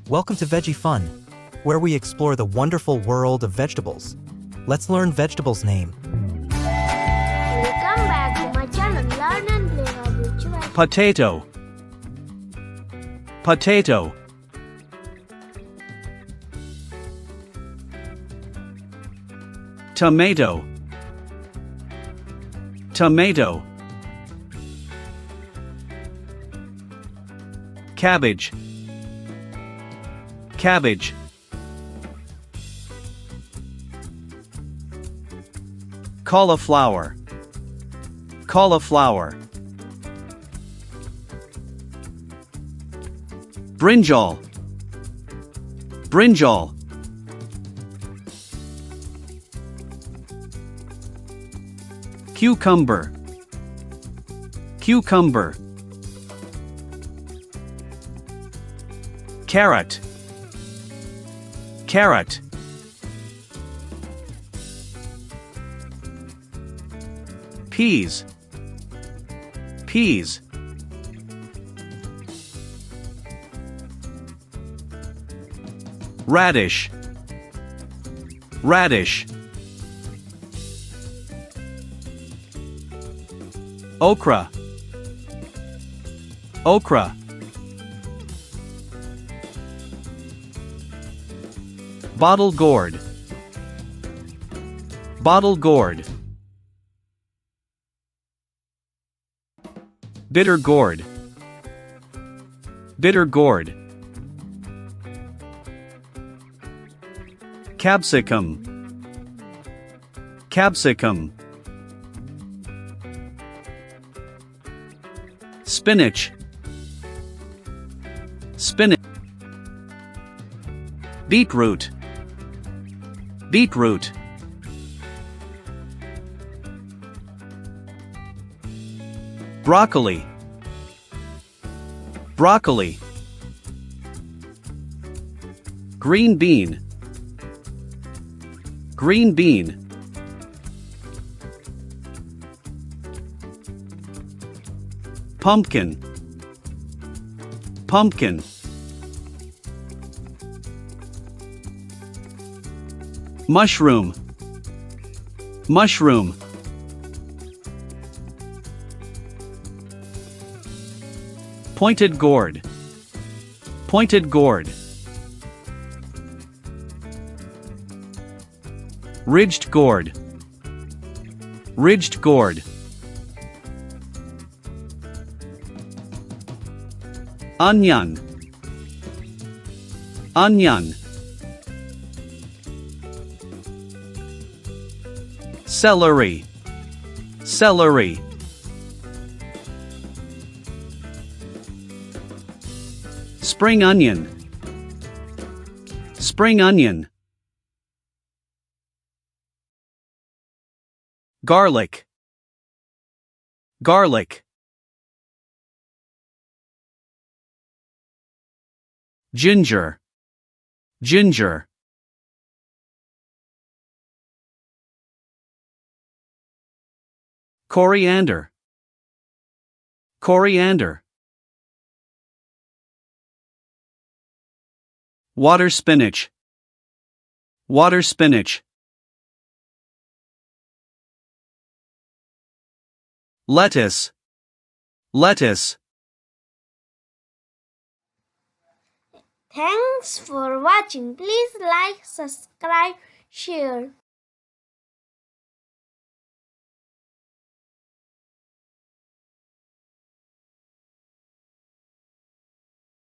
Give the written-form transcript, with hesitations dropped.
Welcome to Veggie Fun, where we explore the wonderful world of vegetables. Let's learn vegetables' name. Welcome back to my channel, Learn and Play with Shibasish. Potato. Potato. Tomato. Tomato. Cabbage. Cabbage. Cauliflower. Cauliflower. Brinjal. Brinjal. Cucumber. Cucumber. Carrot. Carrot. Peas. Peas. Radish. Radish. Okra. Okra. Bottle gourd. Bottle gourd. Bitter gourd. Bitter gourd. Capsicum. Capsicum. Spinach. Spinach. Beetroot. Beetroot. Broccoli. Broccoli. Green bean. Green bean. Pumpkin. Pumpkin. Mushroom. Mushroom. Pointed gourd. Pointed gourd. Ridged gourd. Ridged gourd. Onion. Onion. Celery. Celery. Spring onion. Spring onion. Garlic. Garlic. Ginger. Ginger. Coriander. Coriander. Water spinach. Water spinach. Lettuce. Lettuce. Thanks for watching. Please like, subscribe, share.